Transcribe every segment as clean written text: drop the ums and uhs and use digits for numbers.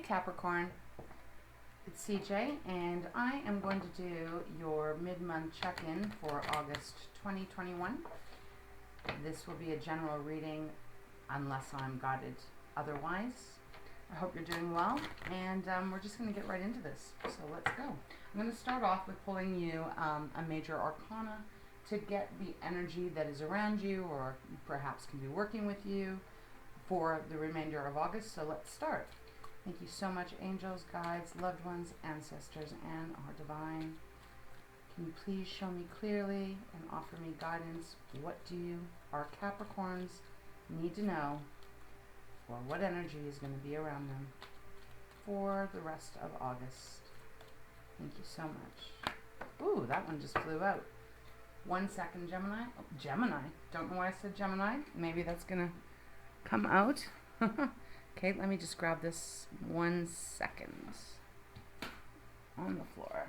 Capricorn, it's CJ, and I am going to do your mid-month check-in for August 2021. This will be a general reading unless I'm guided otherwise. I hope you're doing well, and we're just going to get right into this. So let's go. I'm going to start off with pulling you a major arcana to get the energy that is around you, or perhaps can be working with you for the remainder of August. So let's start. Thank you so much, angels, guides, loved ones, ancestors, and our divine. Can you please show me clearly and offer me guidance? What do you, our Capricorns, need to know, or what energy is going to be around them for the rest of August? Thank you so much. Ooh, that one just flew out. 1 second, Gemini. Oh, Gemini. Don't know why I said Gemini. Maybe that's going to come out. Okay, let me just grab this 1 second on the floor.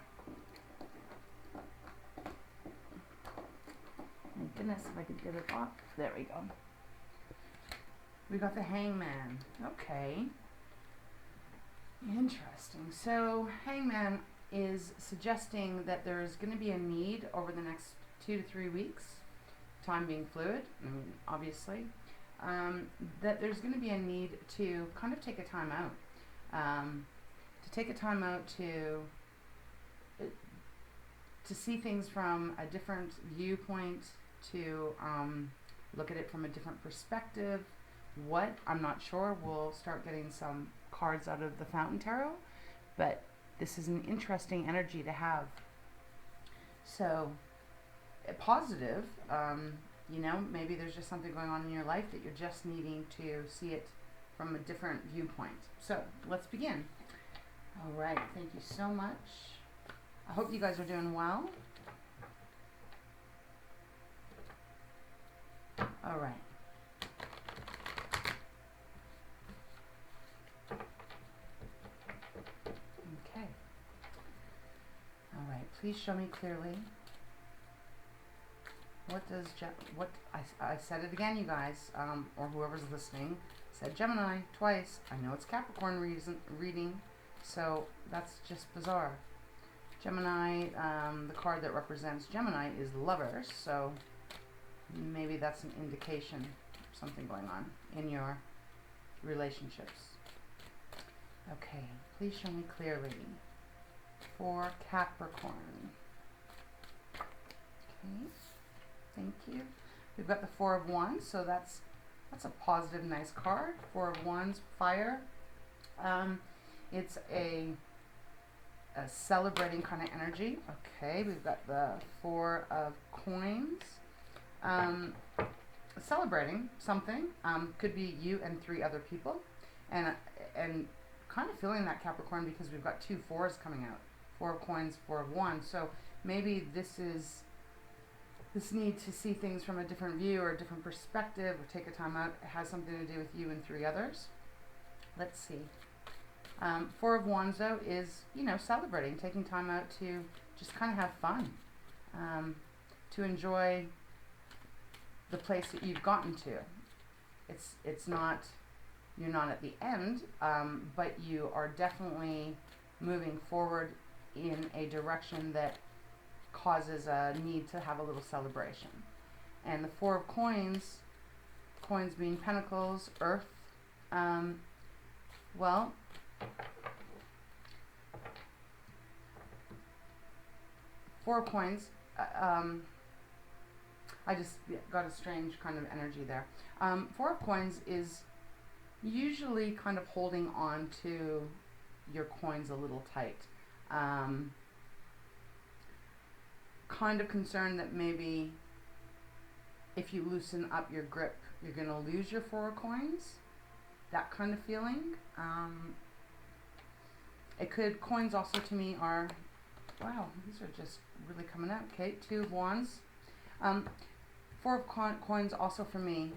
My goodness, if I could get it off. There we go. We got the Hangman. Okay. Interesting. So, Hangman is suggesting that there's going to be a need over the next 2 to 3 weeks, time being fluid, obviously, that there's going to be a need to kind of take a time out, to see things from a different viewpoint, to look at it from a different perspective. What? I'm not sure. We'll start getting some cards out of the Fountain Tarot, but this is an interesting energy to have. So, positive, you know, maybe there's just something going on in your life that you're just needing to see it from a different viewpoint. So, let's begin. All right, thank you so much. I hope you guys are doing well. All right. Okay. All right, please show me clearly. What does I said it again, you guys, or whoever's listening, said Gemini twice. I know it's Capricorn reading, so that's just bizarre. Gemini, the card that represents Gemini is Lovers, so maybe that's an indication of something going on in your relationships. Okay, please show me clearly for Capricorn. Okay. Thank you. We've got the Four of Wands, so that's a positive, nice card. Four of Wands, fire. It's a celebrating kind of energy. Okay, we've got the Four of Coins. Celebrating something. Could be you and 3 other people, and kind of feeling that, Capricorn, because we've got 2 fours coming out. Four of Coins, Four of Wands. So maybe this need to see things from a different view or a different perspective, or take a time out, it has something to do with you and 3 others. Let's see. Four of Wands, though, is, you know, celebrating, taking time out to just kind of have fun, to enjoy the place that you've gotten to. It's not, you're not at the end, but you are definitely moving forward in a direction that causes a need to have a little celebration. And the Four of Coins, coins being pentacles, earth, well, Four of Coins, I just got a strange kind of energy there. Four of Coins is usually kind of holding on to your coins a little tight. Kind of concerned that maybe if you loosen up your grip, you're going to lose your Four of Coins. That kind of feeling. It could, coins also to me are, wow, these are just really coming out. Okay, Two of Wands. Four of Coins also for me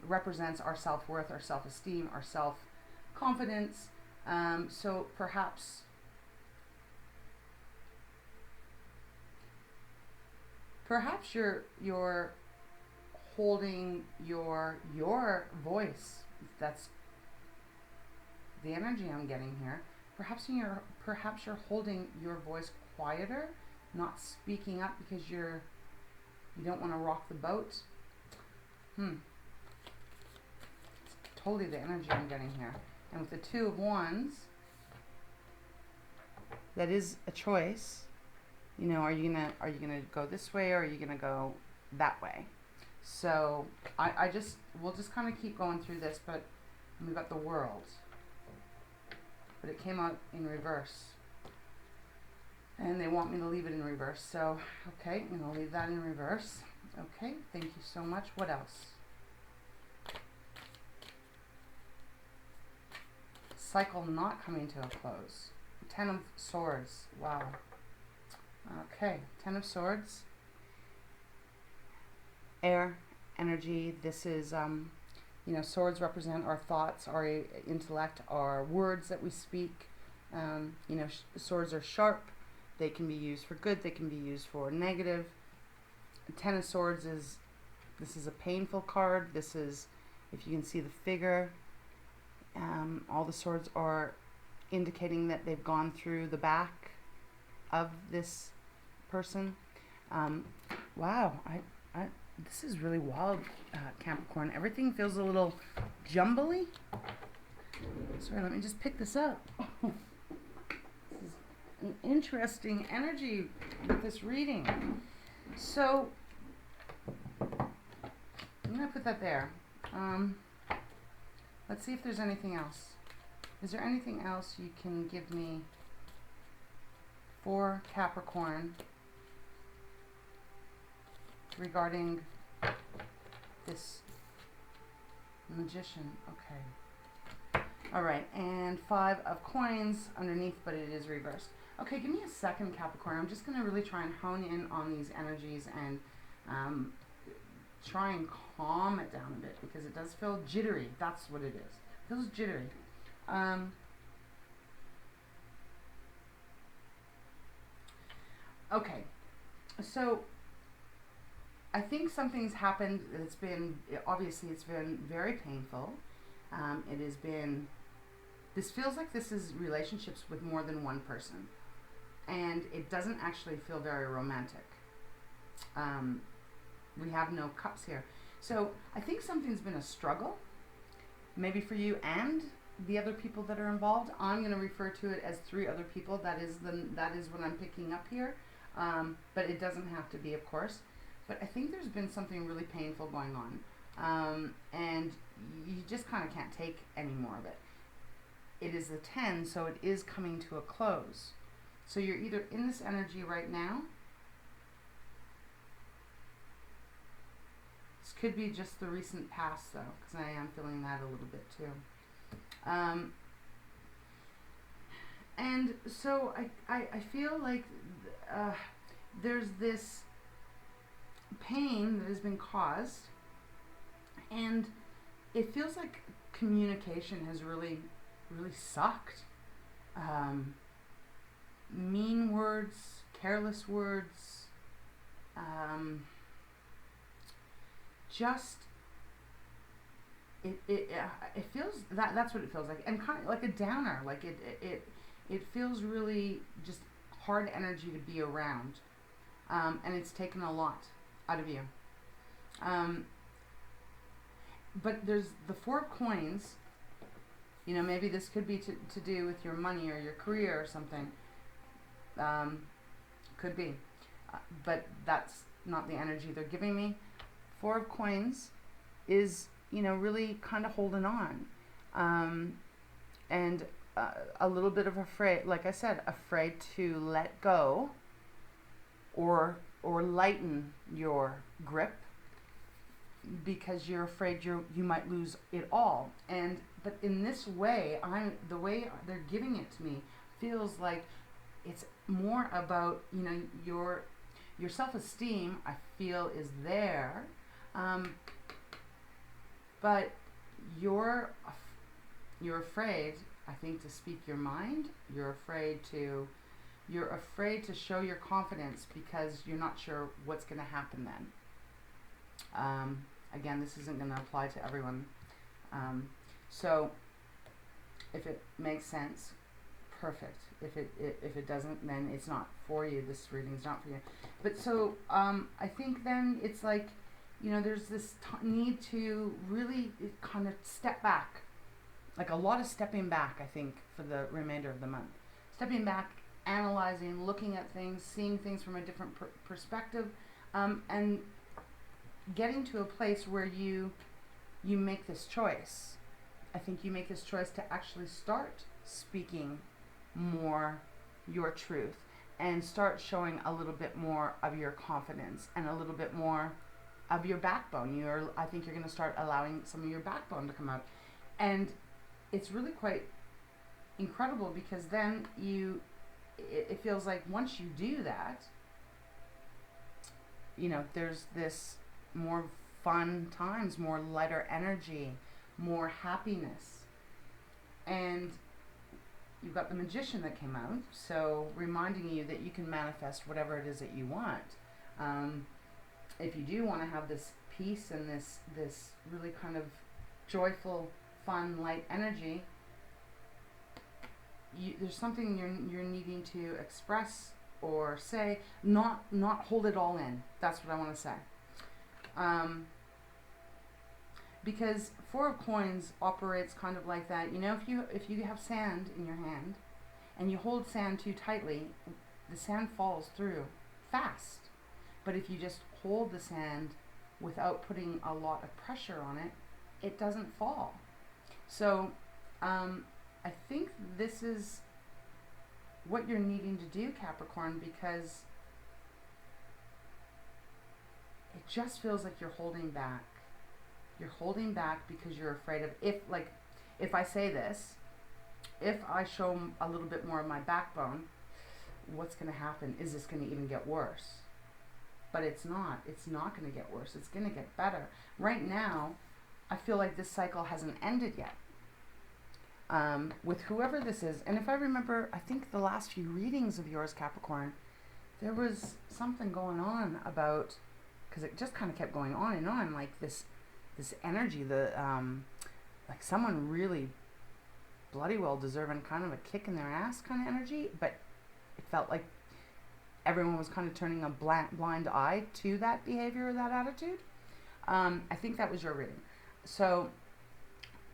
represents our self-worth, our self-esteem, our self-confidence. So perhaps you're holding your voice. the energy I'm getting here. Perhaps you're holding your voice quieter, not speaking up because you don't want to rock the boat. It's totally the energy I'm getting here. And with the Two of Wands, that is a choice. You know, are you gonna go this way, or are you gonna go that way? So we'll just kind of keep going through this, but we've got the World. But it came out in reverse. And they want me to leave it in reverse. So, okay, I'm going to leave that in reverse. Okay, thank you so much. What else? Cycle not coming to a close. Ten of Swords. Wow. Okay, Ten of Swords. Air, energy. This is, you know, swords represent our thoughts, our intellect, our words that we speak. You know, swords are sharp. They can be used for good. They can be used for negative. Ten of Swords this is a painful card. This is, if you can see the figure, all the swords are indicating that they've gone through the back of this person. Wow, this is really wild, Capricorn. Everything feels a little jumbly. Sorry, let me just pick this up. This is an interesting energy with this reading. So, I'm going to put that there. Let's see if there's anything else. Is there anything else you can give me for Capricorn regarding this Magician? Okay. All right, and Five of Coins underneath, but it is reversed. Okay, give me a second, Capricorn. I'm just going to really try and hone in on these energies and try and calm it down a bit, because it does feel jittery. That's what it is. It feels jittery. Okay, so I think something's happened. It's been, obviously it's been very painful. It has been, this feels like this is relationships with more than one person, and it doesn't actually feel very romantic. We have no cups here. So I think something's been a struggle, maybe for you and the other people that are involved. I'm going to refer to it as three other people. That is what I'm picking up here. But it doesn't have to be, of course. But I think there's been something really painful going on. And you just kind of can't take any more of it. It is the 10, so it is coming to a close. So you're either in this energy right now. This could be just the recent past, though, because I am feeling that a little bit too. And so I feel like there's this pain that has been caused, and it feels like communication has really sucked. Mean words, careless words, just it feels that's what it feels like, and kind of like a downer. Like it feels really just hard energy to be around, and it's taken a lot out of you. But there's the Four of Coins. You know, maybe this could be to do with your money or your career or something. Could be, but that's not the energy they're giving me. Four of Coins is, you know, really kind of holding on, and a little bit of afraid, like I said, afraid to let go or lighten your grip, because you're afraid you might lose it all. But in this way, the way they're giving it to me feels like it's more about, you know, your self-esteem, I feel, is there, but you're afraid, I think, to speak your mind. You're afraid to show your confidence, because you're not sure what's going to happen then. Again, this isn't going to apply to everyone. So If it makes sense, perfect. If it doesn't, then it's not for you. This reading's not for you. But so I think then it's like, you know, there's this need to really kind of step back, like a lot of stepping back. I think for the remainder of the month, stepping back, analyzing, looking at things, seeing things from a different perspective, and getting to a place where you make this choice. I think you make this choice to actually start speaking more your truth and start showing a little bit more of your confidence and a little bit more of your backbone. I think you're going to start allowing some of your backbone to come out. And it's really quite incredible, because then it feels like once you do that, you know, there's this more fun times, more lighter energy, more happiness. And you've got the Magician that came out, so reminding you that you can manifest whatever it is that you want. If you do want to have this peace and this really kind of joyful, fun, light energy, there's something you're needing to express or say, not hold it all in. That's what I want to say. Because Four of Coins operates kind of like that. You know, if you have sand in your hand and you hold sand too tightly, the sand falls through fast. But if you just hold the sand without putting a lot of pressure on it, it doesn't fall. So I think this is what you're needing to do, Capricorn, because it just feels like you're holding back. You're holding back because you're afraid of, if I say this, if I show a little bit more of my backbone, what's going to happen? Is this going to even get worse? But it's not. It's not going to get worse. It's going to get better. Right now, I feel like this cycle hasn't ended yet. With whoever this is, and if I remember, I think the last few readings of yours, Capricorn, there was something going on about, because it just kind of kept going on and on, like this energy, like someone really bloody well deserving kind of a kick in their ass kind of energy, but it felt like everyone was kind of turning a blind eye to that behavior or that attitude. I think that was your reading. So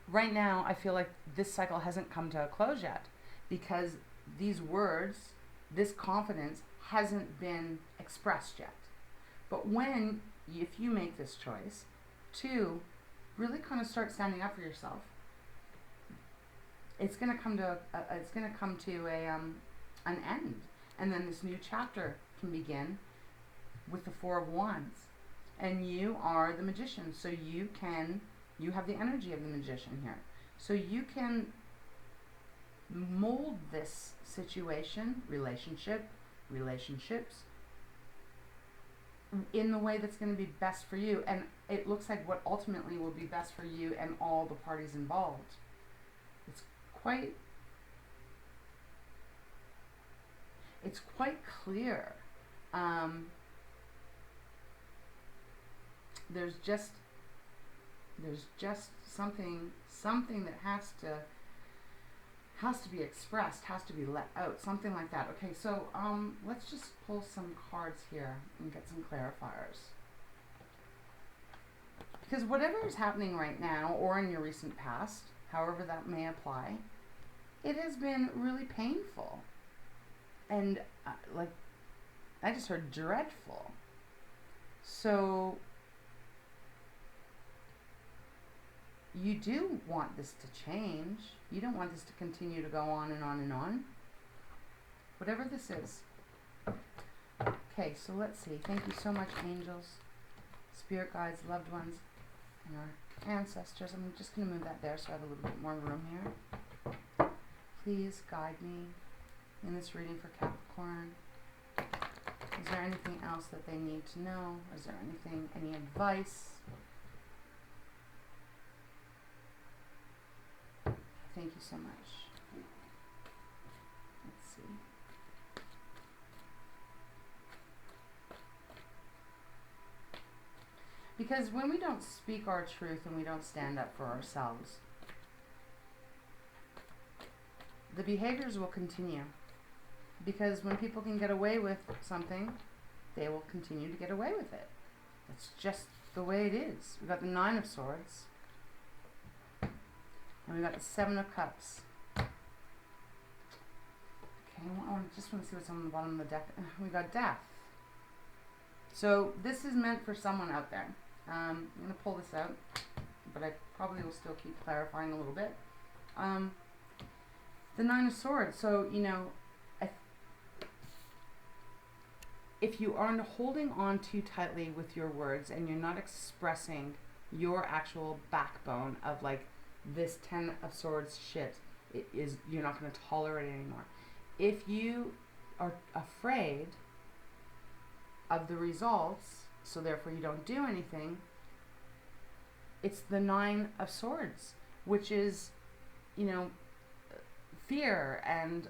right now, I feel like this cycle hasn't come to a close yet, because these words, this confidence hasn't been expressed yet. But if you make this choice to really kind of start standing up for yourself, it's going to come to an end, and then this new chapter can begin with the Four of Wands, and you are the Magician, so you have the energy of the Magician here, so you can mold this situation, relationships, in the way that's going to be best for you. And it looks like what ultimately will be best for you and all the parties involved. It's quite clear. There's just something that has to be expressed, has to be let out, something like that. Okay, so let's just pull some cards here and get some clarifiers. Because whatever is happening right now, or in your recent past, however that may apply, it has been really painful. And I just heard dreadful. So you do want this to change. You don't want this to continue to go on and on and on. Whatever this is. Okay, so let's see. Thank you so much, angels, spirit guides, loved ones, and our ancestors. I'm just going to move that there so I have a little bit more room here. Please guide me in this reading for Capricorn. Is there anything else that they need to know? Is there any advice? Thank you so much. Let's see. Because when we don't speak our truth and we don't stand up for ourselves, the behaviors will continue. Because when people can get away with something, they will continue to get away with it. It's just the way it is. We've got the 9 of Swords. And we've got the 7 of Cups. Okay, I just want to see what's on the bottom of the deck. We got Death. So this is meant for someone out there. I'm going to pull this out, but I probably will still keep clarifying a little bit. The 9 of Swords. So, you know, if you aren't holding on too tightly with your words and you're not expressing your actual backbone of like this 10 of Swords shit, you're not going to tolerate it anymore. If you are afraid of the results, so therefore you don't do anything, it's the 9 of Swords, which is, you know, fear and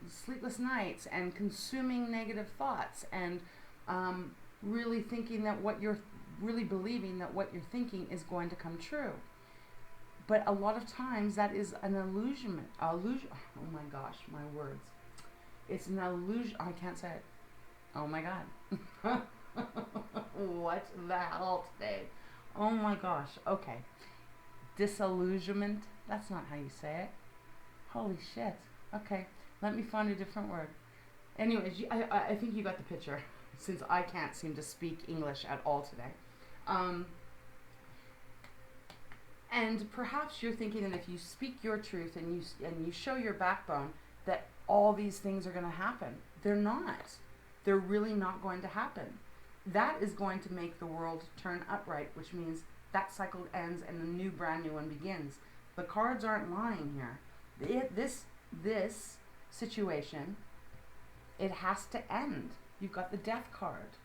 sleepless nights and consuming negative thoughts and really thinking that really believing that what you're thinking is going to come true. But a lot of times that is an illusion. Oh my gosh, my words. It's an illusion. I can't say it. Oh my God. What the hell today? Oh my gosh. Okay. Disillusionment. That's not how you say it. Holy shit. Okay, let me find a different word. Anyways, I think you got the picture, since I can't seem to speak English at all today. And perhaps you're thinking that if you speak your truth and you show your backbone, that all these things are going to happen. They're not. They're really not going to happen. That is going to make the world turn upright, which means that cycle ends and a new brand new one begins. The cards aren't lying here. This situation, it has to end. You've got the Death card.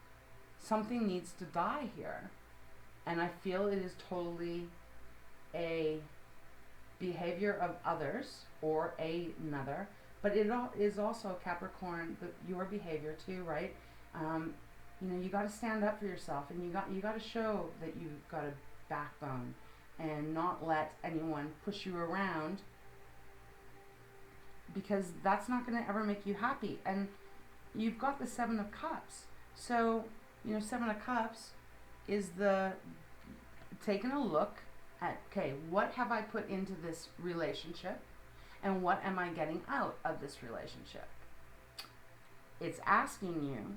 Something needs to die here. And I feel it is totally a behavior of others or another, but it is also Capricorn, your behavior too, right? You know, you got to stand up for yourself, and you got to show that you've got a backbone and not let anyone push you around, because that's not going to ever make you happy. And you've got the 7 of Cups. So, you know, 7 of Cups is the taking a look at, okay, what have I put into this relationship and what am I getting out of this relationship? It's asking you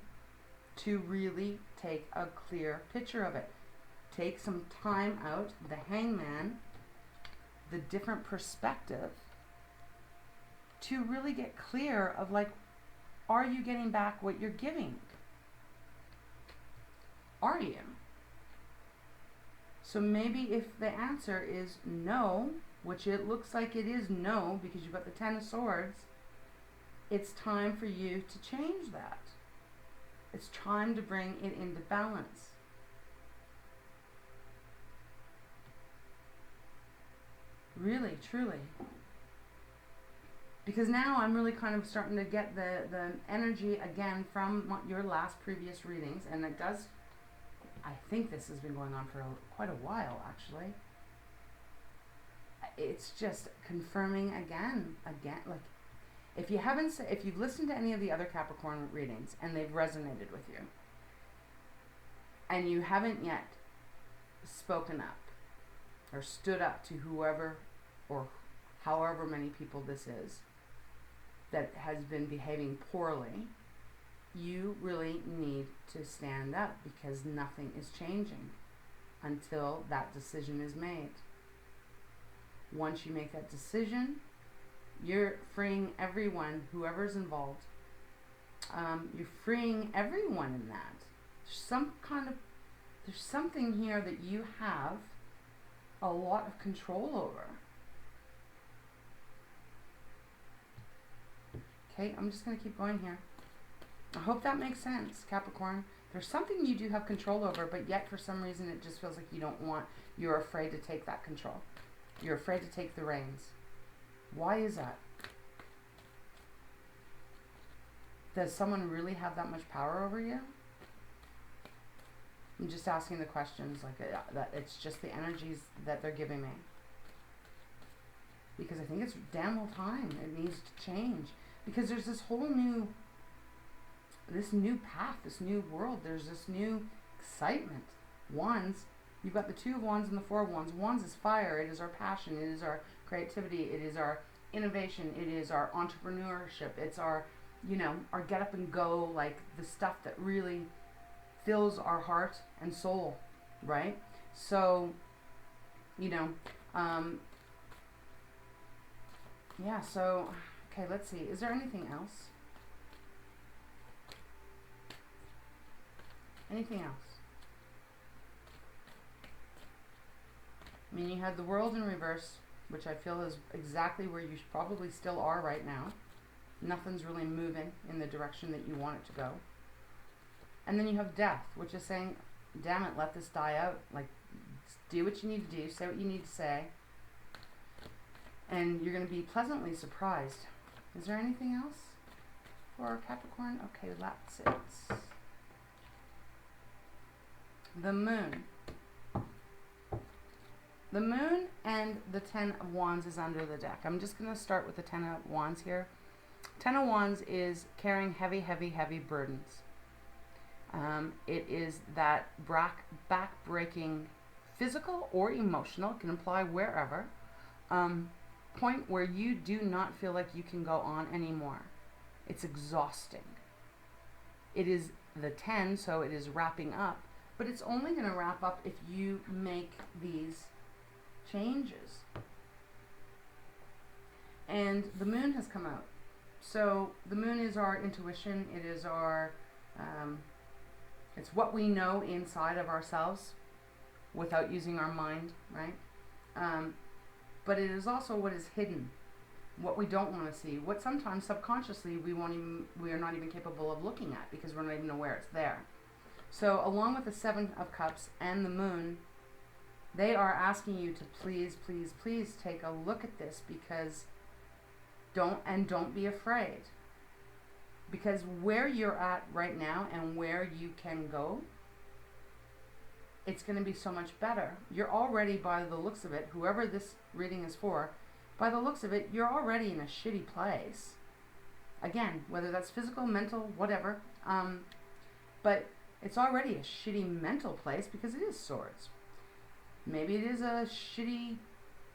to really take a clear picture of it. Take some time out, the Hangman, the different perspective, to really get clear of, like, are you getting back what you're giving? Are you? So maybe if the answer is no, which it looks like it is no, because you've got the 10 of Swords, it's time for you to change that. It's time to bring it into balance. Really, truly. Because now I'm really kind of starting to get the energy again from your last previous readings, and it does, I think this has been going on for quite a while, actually. It's just confirming again, like, if you've listened to any of the other Capricorn readings and they've resonated with you, and you haven't yet spoken up or stood up to whoever or however many people this is that has been behaving poorly, you really need to stand up, because nothing is changing until that decision is made. Once you make that decision, you're freeing everyone, whoever's involved. You're freeing everyone in that. There's something here that you have a lot of control over. Okay, I'm just going to keep going here. I hope that makes sense, Capricorn. There's something you do have control over, but yet for some reason it just feels like you're afraid to take that control. You're afraid to take the reins. Why is that? Does someone really have that much power over you? I'm just asking the questions, like that it's just the energies that they're giving me. because I think it's damn well time. It needs to change, because there's this whole new, this new path, this new world. There's this new excitement. Wands, you've got the Two of Wands and the Four of Wands. Wands is fire. It is our passion. It is our creativity. It is our innovation. It is our entrepreneurship. It's our, you know, our get up and go, like the stuff that really fills our heart and soul, right? So, you know, yeah, so, okay, let's see. Is there anything else? Anything else? I mean, you had the World in reverse, which I feel is exactly where you probably still are right now. Nothing's really moving in the direction that you want it to go. And then you have Death, which is saying, damn it, let this die out. Like, do what you need to do, say what you need to say, and you're going to be pleasantly surprised. Is there anything else for Capricorn? Okay, that's it. The Moon. The Moon and the Ten of Wands is under the deck. I'm just going to start with the Ten of Wands here. Ten of Wands is carrying heavy, heavy, heavy burdens. It is that back-breaking, physical or emotional, it can apply wherever, point where you do not feel like you can go on anymore. It's exhausting. It is the 10, so it is wrapping up, but it's only going to wrap up if you make these changes. And the Moon has come out. So the Moon is our intuition. It is our, it's what we know inside of ourselves without using our mind, right? But it is also what is hidden, what we don't want to see, what sometimes subconsciously we are not even capable of looking at because we're not even aware it's there. So along with the Seven of Cups and the Moon, they are asking you to please, please, please take a look at this, because don't be afraid. Because where you're at right now and where you can go, it's going to be so much better. You're already, by the looks of it, whoever this reading is for, by the looks of it, you're already in a shitty place. Again, whether that's physical, mental, whatever, but it's already a shitty mental place because it is Swords. Maybe it is a shitty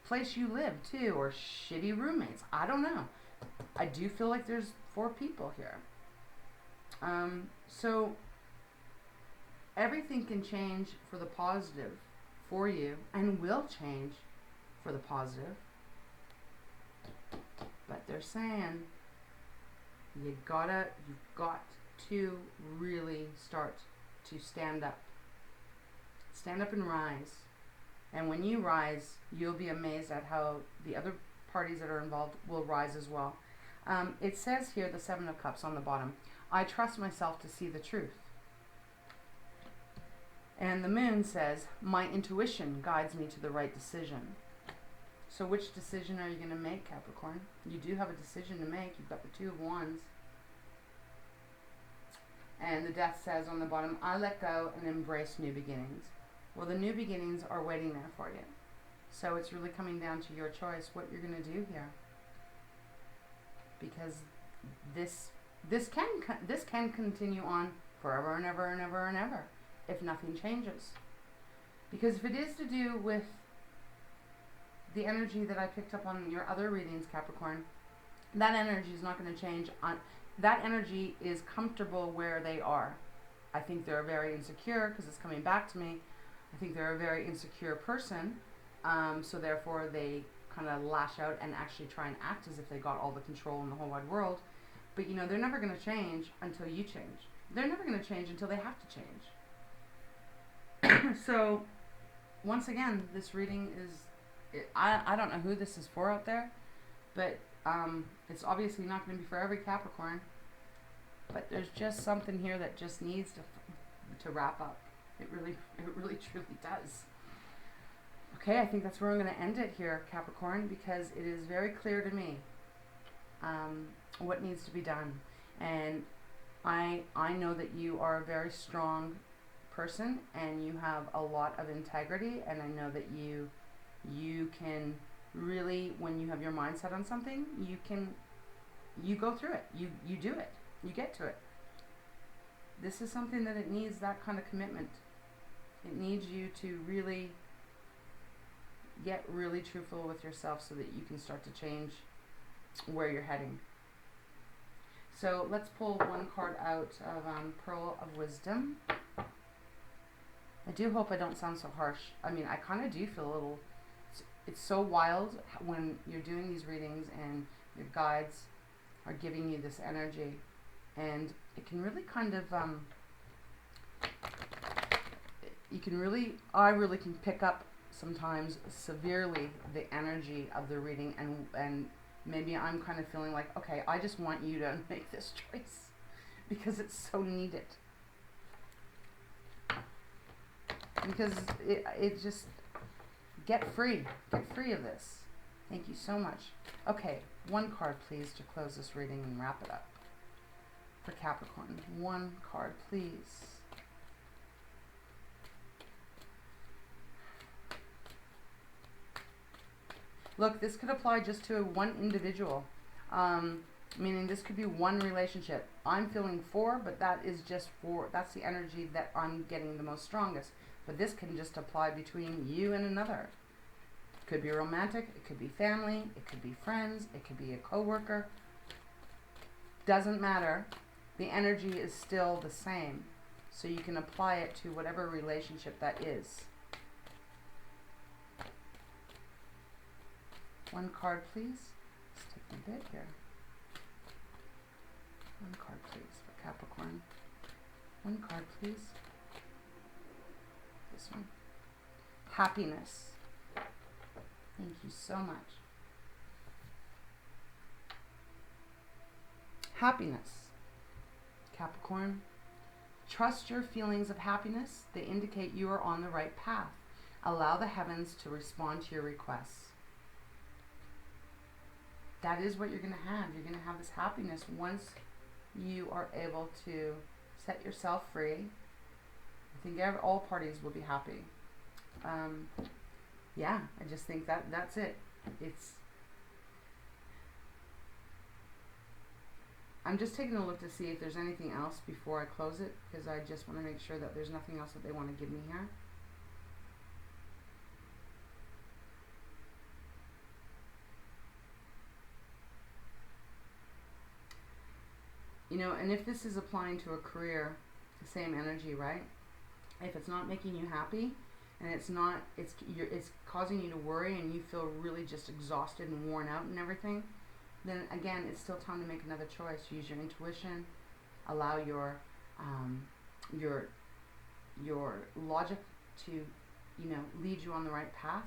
place you live too, or shitty roommates. I don't know. I do feel like there's 4 people here. So everything can change for the positive for you, and will change for the positive. But they're saying you've got to really start to stand up. Stand up and rise. And when you rise, you'll be amazed at how the other parties that are involved will rise as well. It says here, the Seven of Cups on the bottom, I trust myself to see the truth. And the Moon says, my intuition guides me to the right decision. So which decision are you going to make, Capricorn? You do have a decision to make. You've got the Two of Wands. And the Death says on the bottom, I let go and embrace new beginnings. Well, the new beginnings are waiting there for you. So it's really coming down to your choice what you're going to do here. Because this can continue on forever and ever and ever and ever if nothing changes. Because if it is to do with the energy that I picked up on your other readings, Capricorn, that energy is not going to change. That energy is comfortable where they are. I think they're very insecure because it's coming back to me. I think they're a very insecure person, so therefore they kind of lash out and actually try and act as if they got all the control in the whole wide world. But you know, they're never going to change until you change. They're never going to change until they have to change. So, once again, this reading is, I don't know who this is for out there, but it's obviously not going to be for every Capricorn. But there's just something here that just needs to wrap up. It really truly does. Okay, I think that's where I'm going to end it here, Capricorn, because it is very clear to me what needs to be done. And I know that you are a very strong person and you have a lot of integrity, and I know that you can really, when you have your mind set on something, you go through it. You do it. You get to it. This is something that it needs that kind of commitment. It needs you to really get really truthful with yourself so that you can start to change where you're heading. So let's pull one card out of Pearl of Wisdom. I do hope I don't sound so harsh. I mean, I kind of do feel a little... It's so wild when you're doing these readings and your guides are giving you this energy. And it can really kind of... I really can pick up sometimes severely the energy of the reading, and maybe I'm kind of feeling like, okay, I just want you to make this choice because it's so needed. Because it just, get free of this. Thank you so much. Okay, one card please to close this reading and wrap it up for Capricorn. One card please. Look, this could apply just to one individual, meaning this could be one relationship. I'm feeling 4, but that is just 4. That's the energy that I'm getting the most strongest. But this can just apply between you and another. It could be romantic, it could be family, it could be friends, it could be a coworker. Doesn't matter. The energy is still the same. So you can apply it to whatever relationship that is. One card, please. Let's take a bit here. One card, please, for Capricorn. One card, please. This one. Happiness. Thank you so much. Happiness. Capricorn. Trust your feelings of happiness. They indicate you are on the right path. Allow the heavens to respond to your requests. That is what you're going to have. You're going to have this happiness once you are able to set yourself free. I think all parties will be happy. Yeah, I just think that's it. I'm just taking a look to see if there's anything else before I close it, because I just want to make sure that there's nothing else that they want to give me here. You know, and if this is applying to a career, the same energy, right? If it's not making you happy, and it's causing you to worry, and you feel really just exhausted and worn out and everything, then again, it's still time to make another choice. Use your intuition, allow your logic to, you know, lead you on the right path.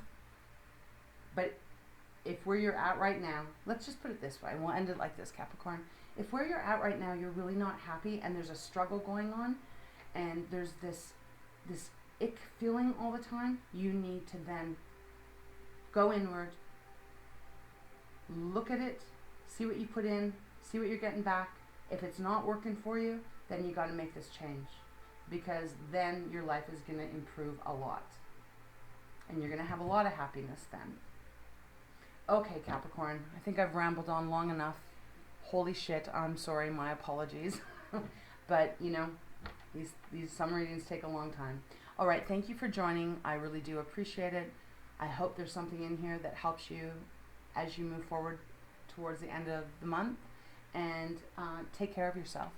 But if where you're at right now, let's just put it this way, and we'll end it like this, Capricorn. If where you're at right now, you're really not happy, and there's a struggle going on, and there's this ick feeling all the time, you need to then go inward, look at it, see what you put in, see what you're getting back. If it's not working for you, then you got to make this change, because then your life is going to improve a lot, and you're going to have a lot of happiness then. Okay, Capricorn, I think I've rambled on long enough. Holy shit, I'm sorry, my apologies. But, you know, these summer readings take a long time. All right, thank you for joining. I really do appreciate it. I hope there's something in here that helps you as you move forward towards the end of the month. And take care of yourself.